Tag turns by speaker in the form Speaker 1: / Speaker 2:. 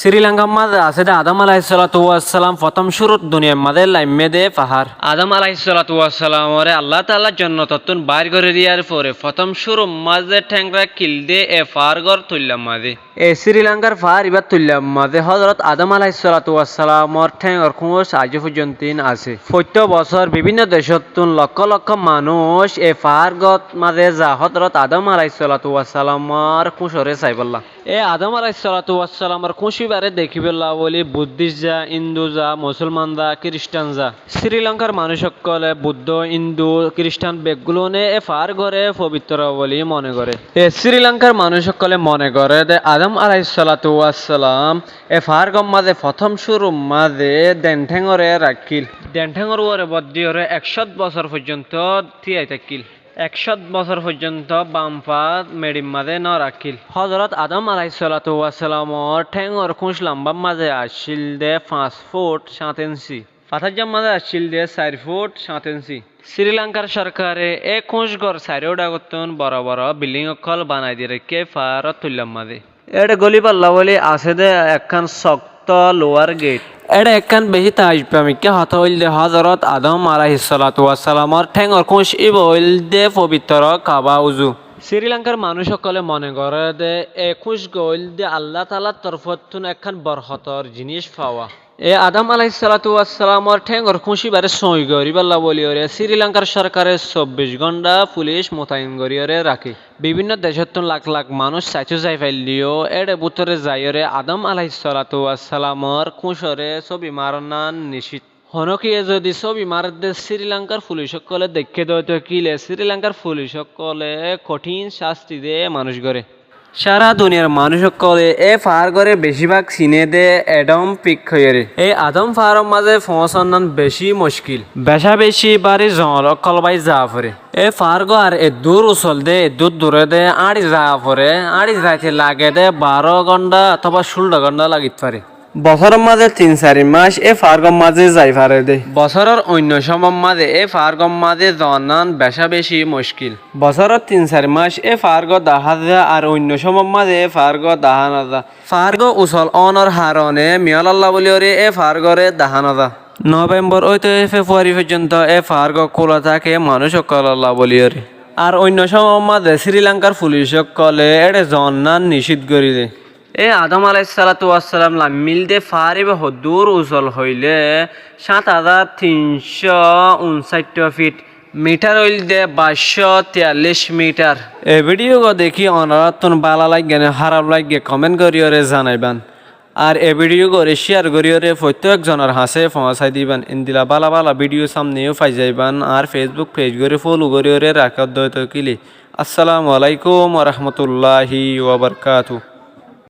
Speaker 1: শ্রীলঙ্কার মাঝে আছে দে আদম আলাইহিসসালাম প্রথম শুরুত দুনিয়ার মাঝে লাইমে দে পাহাড় আদম আলাইহিসসালাম ওরে আল্লাহ তাআলা জান্নাততুন বাইর করে দিয়ার পরে প্রথম শুরু মাঝে ঠ্যাংরা কিল দে এ ফারগর তুল্লাম মাঝে এ শ্রীলঙ্কার পাহাড় ইবার তুল্লাম মাঝে হযরত আদম আলাইহিসসালামর ঠ্যাংর খুঁজ আজ পর্যন্ত আছে। প্রত্যেক বছর বিভিন্ন দেশতুন লক্ষ লক্ষ মানুষ এ পাহাড়গত মাঝে যা হযরত আদম আলাইহিসসালামর খুঁজরে চাইবল্লা এ আদম আলাইহিসসালামর খুঁজিবারে দেখিবল্লা বলি বুদ্ধিস্ট যা হিন্দু যা মুসলমান যা খ্রিস্টান যা শ্রীলঙ্কার মানুষ সকলে বুদ্ধ হিন্দু খ্রিস্টান বেগগুলোনে এ ফার ঘরে পবিত্র বলি মনে করে। এ শ্রীলঙ্কার মানুষ সকলে মনে করে যে আদম আলাইহিসসালাম এ ফার গম মাঝে প্রথম শুরু মাঝে দেনঠেঙরে রাখিল দেনঠেঙর ওরে বদ্দি ওরে 100 বছর পর্যন্ত থিয়াই থাকিল 100 বছর পর্যন্ত বাম পা মেডিম মাঝে ন রাখিল। হযরত আদম আলাইহিসসালামর ঠেঙর খুঁজ লম্বা মাঝে আসছিল দে 5 ফুট 7 ইঞ্চি পাথার মাঝে আসছিল দে 4 ফুট 7 ইঞ্চি। শ্রীলঙ্কার সরকারে এ খুঁজগর চারিওটা গতন বড় বড় বিল্ডিং অকল বানাই দিয়ে রেখে ফারত তুললাম মাঝে এটা গলি পাল্লা বলে আছে দে একখান শক্ত লোয়ার গেট এটা একখান বেশি তাজপামিকে হত হইল দে হযরত আদম আলাইহিসসালামর ঠেঙর খুঁজ ইবইল দে পবিত্র কাবা উজু। শ্রীলঙ্কার মানুষ সকলে মনে করে দে এ খুঁজ গইল দে আল্লাহ তাআলার তরফতুন একখান বরকতর জিনিস পাওয়া। এ আদম আলাইহিসসালামর ঠেঙর খুঁজিবারে সই গরিবাল্লা বলিওরে শ্রীলঙ্কার সরকারের 24 ঘন্টা পুলিশ মোতায়েন করিওরে রাখে। বিভিন্ন দেশতুন লাখ লাখ মানুষ চাইছো যাই ফাইলিও এড়ে বুতরে যাইরে আদম আলাইহিসসালামর খুঁজরে ছবি মারনান নিশ্চিত হনকিয়ে যদি ছবি মারদে শ্রীলঙ্কার পুলিশ সকলে দেখে দইতো কিলে শ্রীলঙ্কার পুলিশ সকলে কঠিন শাস্তি দে মানুষ গড়ে। সারা দুনিয়ার মানুষ সকলে এ ফার করে বেশিরভাগ চিনে দে এডম পিক হয়ে এই আদম ফারম মাঝে ফসন্নান বেশি মুশকিল বেশা বেশি বাড়ি জন কলবাই যা পরে এ ফার্গ আর এ দূর উচল দে দূর দূরে দে আড়ি যা পরে আড়ি যাইতে লাগে দে 12 ঘন্টা অথবা 16 ঘন্টা লাগিত পারে। বছরের মাঝে 3-4 মাস এ ফার্গম মাঝে যাই পারে দে বছরের অন্য সময় মাঝে এ ফার্গম মাঝে জনান বেশা বেশি মুশকিল বছরের 3-4 মাস এ ফার্গ দেখা যায় আর অন্য সময় মাঝে এ ফার্গ দেখা না যায় ফার্গ উচল অনর হারনে মিয়াল্লাহ বলিওরে এ ফার্গরে দেখা না যায় নভেম্বর হইতে ফেব্রুয়ারি পর্যন্ত এ ফার্গ খোলা থাকে মানুষ সকল্লাহ বলিওরে আর অন্য সময় মাঝে শ্রীলঙ্কার পুলিশ সকলে এড়ে জনান নিষিদ্ধ করে দে। এ আদম আলাইহিসসালাম লামিল দে ফারিব হদুর উজল হইলে 7359 ফিট মিটার হইল দে 2243 মিটার। এ ভিডিও দেখি অনারাতন বালা লাগে না খারাপ লাগে কমেন্ট করিওরে জানাইবান আর এ ভিডিও করে শেয়ার করিওরে প্রত্যেক জনের হাসে পৌঁছাই দিবেন ইন্দিলা বালা বালা ভিডিও সামনেও পাই যাইবান আর ফেসবুক পেজ করে ফলো করিওরে রাখা দইতো কিলি। আসসালামু আলাইকুম ওয়া রাহমাতুল্লাহি ওয়া বারাকাতুহু।